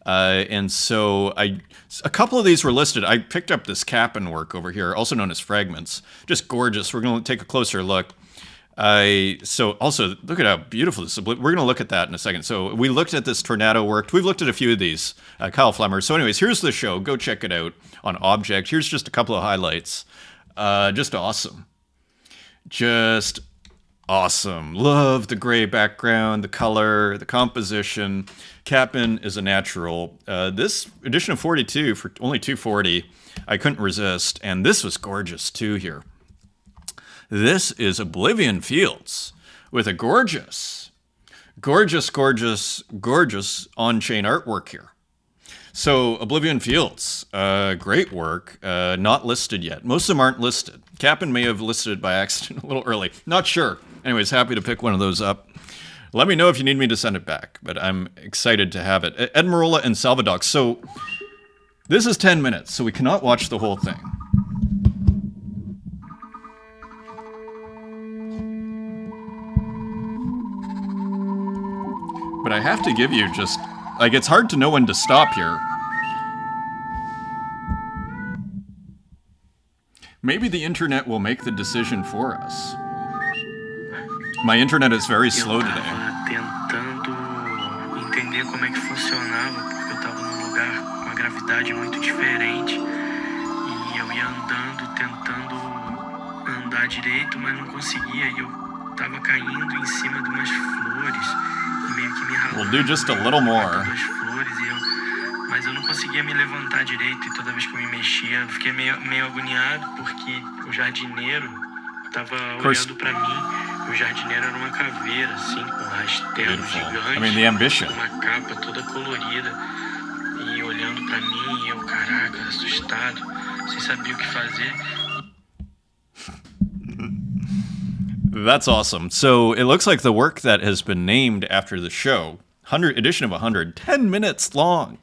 And so a couple of these were listed. I picked up this Kappan work over here, also known as fragments. Just gorgeous. We're going to take a closer look. So also look at how beautiful this is. We're going to look at that in a second. So we looked at this tornado work. We've looked at a few of these, Kyle Flemmer. So anyways, here's the show. Go check it out on Object. Here's just a couple of highlights. Just awesome. Just awesome. Love the gray background, the color, the composition. Cap'n is a natural. This edition of 42 for only $240, I couldn't resist. And this was gorgeous too here. This is Oblivion Fields with a gorgeous, gorgeous, gorgeous, gorgeous on-chain artwork here. So Oblivion Fields, great work, not listed yet. Most of them aren't listed. Cap'n may have listed it by accident a little early. Not sure. Anyways, happy to pick one of those up. Let me know if you need me to send it back, but I'm excited to have it. Edmarola and Salvadox. So this is 10 minutes, so we cannot watch the whole thing. But I have to give you just, like, it's hard to know when to stop here. Maybe the internet will make the decision for us. My internet is very slow today. Tentando entender como é que funcionava, porque eu tava num lugar com uma gravidade muito diferente e eu ia andando, tentando andar direito, mas não conseguia e eu tava caindo em cima de umas flores e meio que me ralando. We'll do just a little more. Das flores mas eu não conseguia me levantar direito e toda vez que eu me mexia, eu fiquei meio agoniado porque o jardineiro tava olhando pra mim. O jardineiro era uma caveira, assim, com um rastelo gigante, the ambition. Uma capa toda colorida, e olhando pra mim, e eu, caraca, assustado, sem saber o que fazer. That's awesome. So it looks like the work that has been named after the show, edition of 100, 10 minutes long.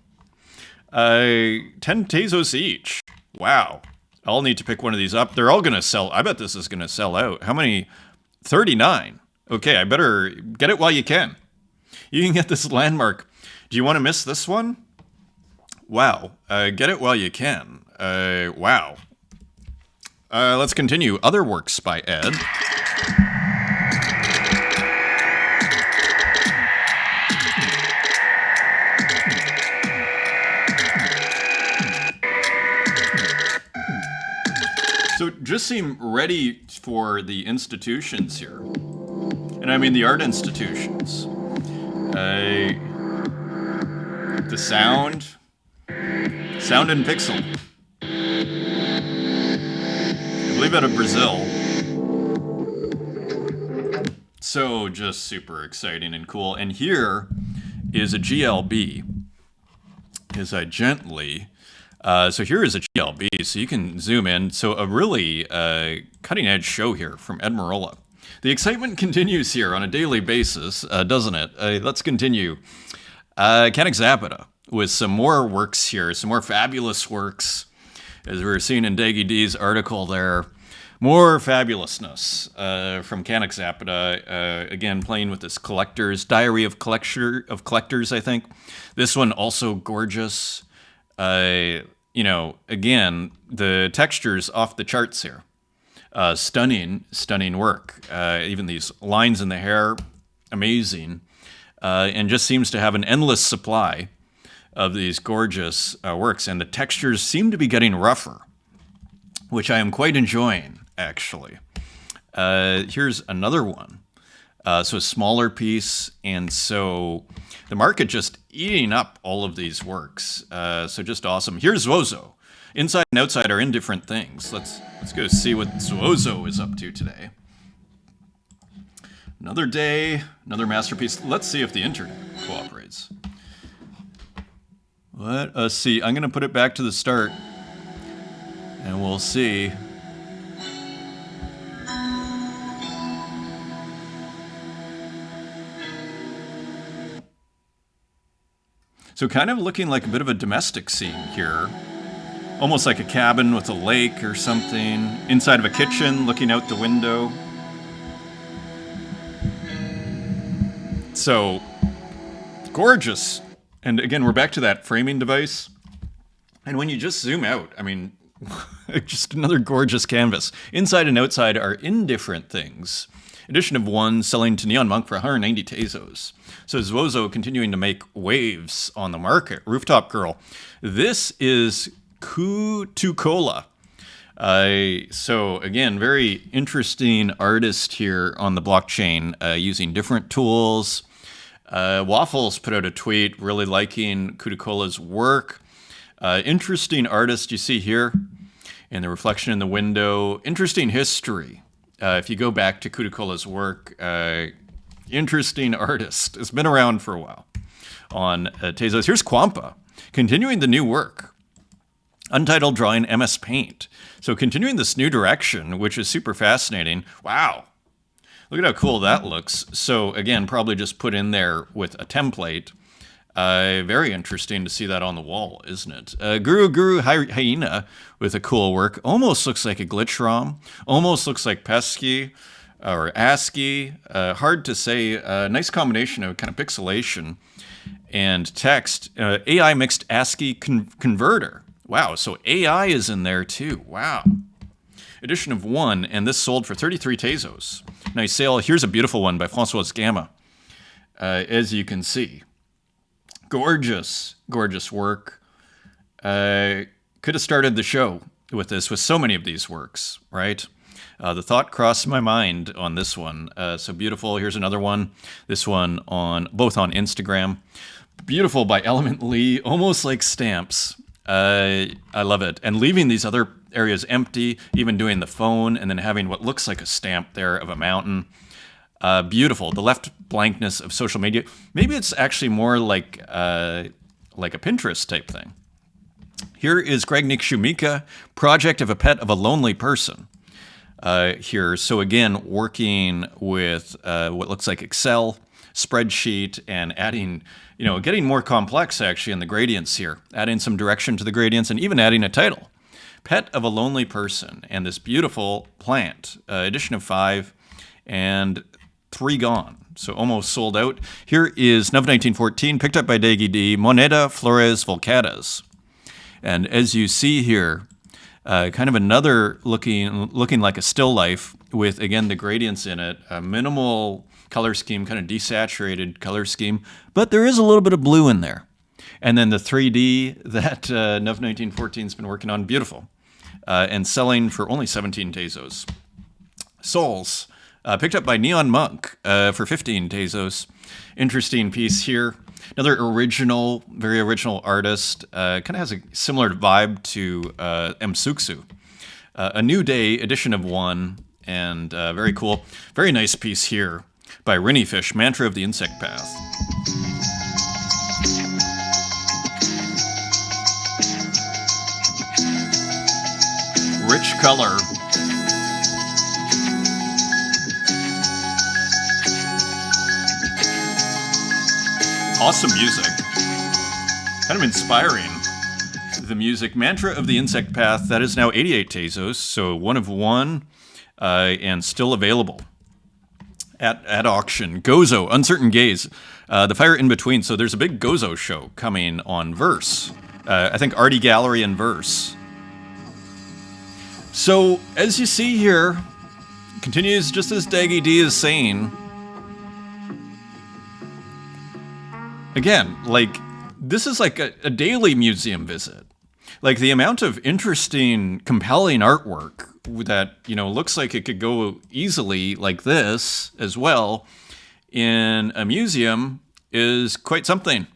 10 Tezos each. Wow. I'll need to pick one of these up. They're all going to sell. I bet this is going to sell out. How many? 39. Okay, I better get it while you can. You can get this landmark. Do you want to miss this one? Wow. Get it while you can. Wow. Let's continue. Other works by Ed. So just seem ready for the institutions here. And I mean the art institutions. The sound and pixel. I believe out of Brazil. So just super exciting and cool. And here is a GLB. As I gently... so here is a GLB, so you can zoom in. So a really cutting-edge show here from Edmarola. The excitement continues here on a daily basis, doesn't it? Let's continue. Canik Zapata with some more works here, some more fabulous works, as we were seeing in Daggy D's article there. More fabulousness from Canik Zapata. Again, playing with this Diary of Collectors, I think. This one also gorgeous. Again, the textures off the charts here. Stunning work. Even these lines in the hair, amazing. And just seems to have an endless supply of these gorgeous works. And the textures seem to be getting rougher, which I am quite enjoying, actually. Here's another one. So a smaller piece, and so the market just eating up all of these works. So just awesome. Here's Zwozo. Inside and outside are indifferent things. Let's go see what Zwozo is up to today. Another day, another masterpiece. Let's see if the internet cooperates. Let us see. I'm going to put it back to the start, and we'll see. So kind of looking like a bit of a domestic scene here. Almost like a cabin with a lake or something. Inside of a kitchen, looking out the window. So, gorgeous. And again, we're back to that framing device. And when you just zoom out, I mean, just another gorgeous canvas. Inside and outside are indifferent things. Edition of 1 selling to Neon Monk for 190 Tezos. So Zwozo continuing to make waves on the market. Rooftop Girl. This is Kutukola. So again, very interesting artist here on the blockchain, using different tools. Waffles put out a tweet really liking Kutukola's work. Interesting artist you see here in the reflection in the window. Interesting history. If you go back to Kutukola's work, interesting artist. It's been around for a while on Tezos. Here's Kwampa, continuing the new work. Untitled drawing MS Paint. So continuing this new direction, which is super fascinating. Wow. Look at how cool that looks. So again, probably just put in there with a template. Very interesting to see that on the wall, isn't it? Guru Hyena with a cool work. Almost looks like a glitch ROM. Almost looks like Pesky or ASCII. Hard to say. Nice combination of kind of pixelation and text. AI mixed ASCII converter. Wow, so AI is in there too. Wow. Edition of 1, and this sold for 33 Tezos. Nice sale. Here's a beautiful one by François Gamma. As you can see. Gorgeous, gorgeous work. Could have started the show with this, with so many of these works, right? The thought crossed my mind on this one. So beautiful. Here's another one. This one both on Instagram. Beautiful by Element Lee, almost like stamps. I love it. And leaving these other areas empty, even doing the phone, and then having what looks like a stamp there of a mountain. Beautiful. The left blankness of social media. Maybe it's actually more like a Pinterest type thing. Here is Greg Nick Shumika, Project of a Pet of a Lonely Person. Here. So again, working with what looks like Excel, spreadsheet, and adding, getting more complex actually in the gradients here, adding some direction to the gradients and even adding a title. Pet of a Lonely Person, and this beautiful plant, edition of 5 and 3 gone. So almost sold out. Here is Nov 1914, picked up by Dagi D, Moneda Flores Volcadas. And as you see here, kind of another looking like a still life with, again, the gradients in it, a minimal color scheme, kind of desaturated color scheme, but there is a little bit of blue in there. And then the 3D that Nov 1914's been working on, beautiful, and selling for only 17 Tezos. Souls, picked up by Neon Monk for 15 Tezos. Interesting piece here. Another original, very original artist. Kind of has a similar vibe to M. Suksu. A New Day, edition of 1, and very cool. Very nice piece here by Rinnyfish, Mantra of the Insect Path. Rich color. Awesome music. Kind of inspiring. The music. Mantra of the Insect Path, that is now 88 Tezos, so 1 of 1, and still available at auction. Gozo, Uncertain Gaze, The Fire in Between. So there's a big Gozo show coming on Verse. I think Arty Gallery and Verse. So as you see here, continues just as Dagi D is saying. Again, like, this is like a daily museum visit. Like, the amount of interesting, compelling artwork that, looks like it could go easily like this as well in a museum is quite something.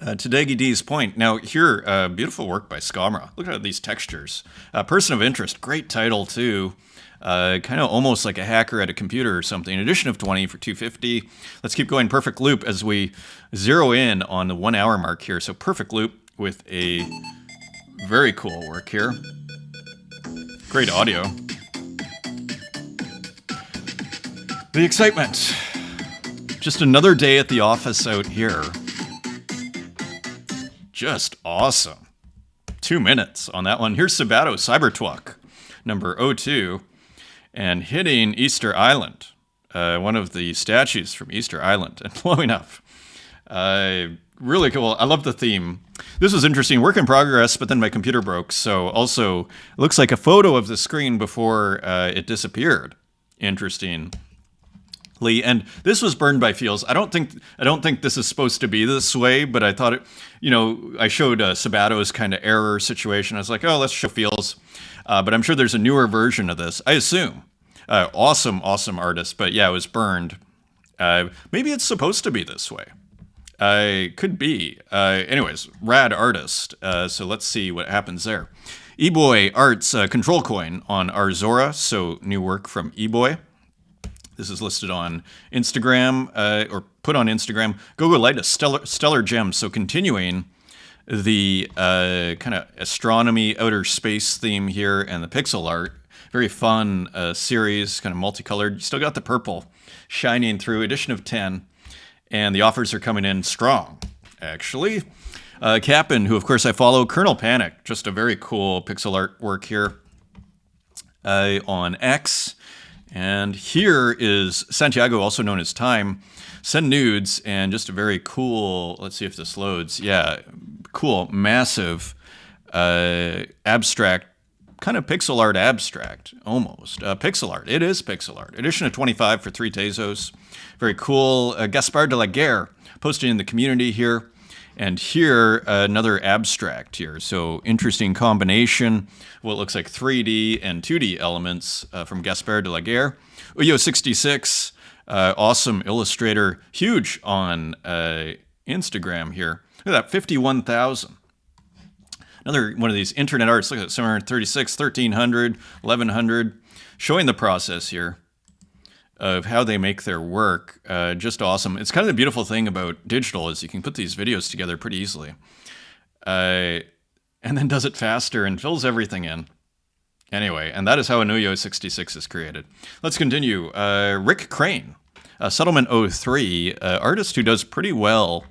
To Dagi D's point, now here, beautiful work by Skamra. Look at these textures. Person of Interest, great title too. Kind of almost like a hacker at a computer or something. Edition of 20 for 250. Let's keep going. Perfect Loop as we zero in on the 1 hour mark here. So Perfect Loop with a very cool work here. Great audio. The excitement. Just another day at the office out here. Just awesome. 2 minutes on that one. Here's Sabato Cybertwuck, number 02. And hitting Easter Island, one of the statues from Easter Island, and blowing up. Really cool. I love the theme. This was interesting. Work in progress, but then my computer broke. So also, it looks like a photo of the screen before it disappeared. Interesting And this was burned by Feels. I don't think this is supposed to be this way, but I thought it. I showed Sabato's kind of error situation. I was like, oh, let's show Feels, but I'm sure there's a newer version of this. I assume. Awesome artist, but yeah, it was burned. Maybe it's supposed to be this way. Could be. Anyways, rad artist. So let's see what happens there. eBoy Arts control coin on Arzora. So new work from eBoy. This is listed on Instagram, or put on Instagram. Gogo Light, a stellar gem. So continuing the kind of astronomy, outer space theme here, and the pixel art. Very fun series, kind of multicolored. You still got the purple shining through, edition of 10. And the offers are coming in strong, actually. Cap'n, who of course I follow, Colonel Panic, just a very cool pixel art work here on X. And here is Santiago, also known as Time. Send nudes, and just a very cool, let's see if this loads. Yeah, cool, massive, abstract, kind of pixel art abstract, almost. Pixel art, it is pixel art. Edition of 25 for 3 Tezos. Very cool. Gaspard de la Guerre posted in the community here. And here, another abstract here. So interesting combination. What looks like 3D and 2D elements from Gaspard de la Guerre. Uyo66, awesome illustrator. Huge on Instagram here. Look at that, 51,000. Another one of these internet arts. Look at that, 736, 1,300, 1,100. Showing the process here of how they make their work. Just awesome. It's kind of the beautiful thing about digital is you can put these videos together pretty easily. And then does it faster and fills everything in. Anyway, and that is how Anuyo 66 is created. Let's continue. Rick Crane, Settlement 03, artist who does pretty well.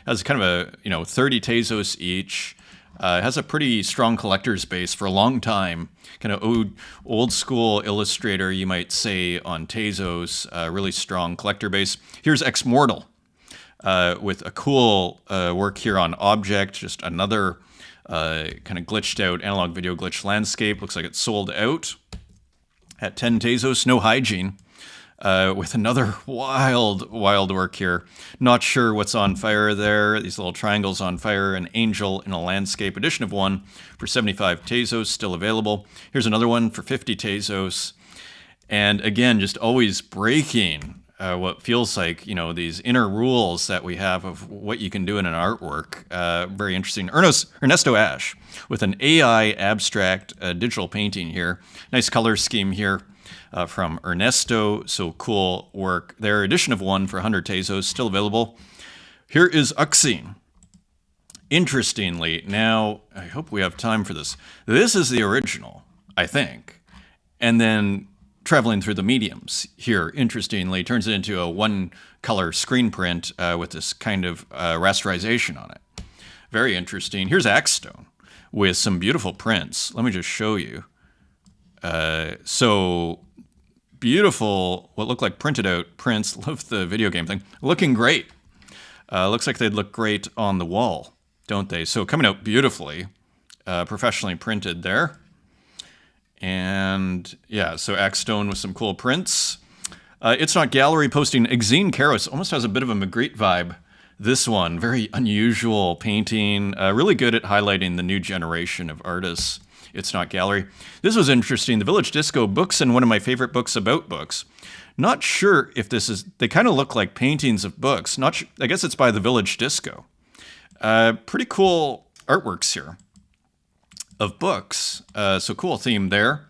Has kind of a, 30 Tezos each. Has a pretty strong collector's base for a long time. Kind of old school illustrator, you might say, on Tezos. Really strong collector base. Here's Ex Mortal with a cool work here on Object. Just another kind of glitched out analog video glitch landscape. Looks like it's sold out at 10 Tezos. No hygiene. With another wild work here. Not sure what's on fire there. These little triangles on fire. An angel in a landscape. Edition of 1 for 75 Tezos, still available. Here's another one for 50 Tezos. And again, just always breaking what feels like, these inner rules that we have of what you can do in an artwork. Very interesting. Ernesto Ash with an AI abstract digital painting here. Nice color scheme here. From Ernesto, so cool work there. Edition of 1 for 100 Tezos, still available. Here is Uxine. Interestingly, now, I hope we have time for this. This is the original, I think. And then traveling through the mediums here, interestingly, turns it into a one-color screen print with this kind of rasterization on it. Very interesting. Here's Axstone with some beautiful prints. Let me just show you. So beautiful, what look like printed out prints. Love the video game thing. Looking great. Looks like they'd look great on the wall, don't they? So coming out beautifully, professionally printed there. And yeah, so Axstone with some cool prints. It's Not Gallery posting Exene Karos. Almost has a bit of a Magritte vibe. This one, very unusual painting. Really good at highlighting the new generation of artists. It's Not Gallery. This was interesting. The Village Disco books, and one of my favorite books about books. Not sure if this is, they kind of look like paintings of books. I guess it's by the Village Disco. Pretty cool artworks here of books. So cool theme there.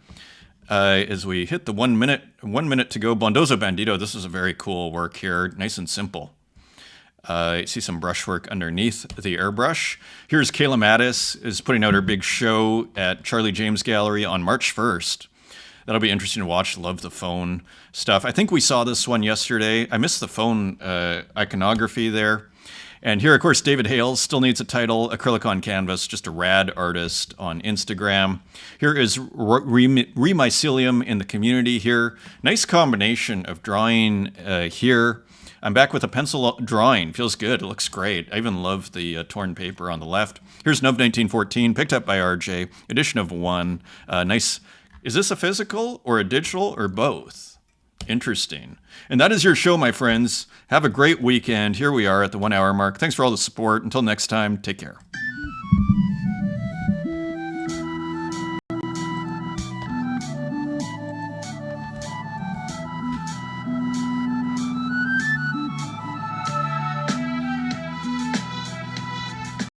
As we hit the 1 minute to go. Bondozo Bandito, this is a very cool work here. Nice and simple. You see some brushwork underneath the airbrush. Here's Kayla Mattis is putting out her big show at Charlie James Gallery on March 1st. That'll be interesting to watch. Love the phone stuff. I think we saw this one yesterday. I missed the phone iconography there. And here, of course, David Hales still needs a title. Acrylic on canvas, just a rad artist on Instagram. Here is Remycelium in the community here. Nice combination of drawing here. I'm back with a pencil drawing. Feels good. It looks great. I even love the torn paper on the left. Here's Nov 1914, picked up by RJ. Edition of 1. Nice. Is this a physical or a digital or both? Interesting. And that is your show, my friends. Have a great weekend. Here we are at the 1 hour mark. Thanks for all the support. Until next time, take care.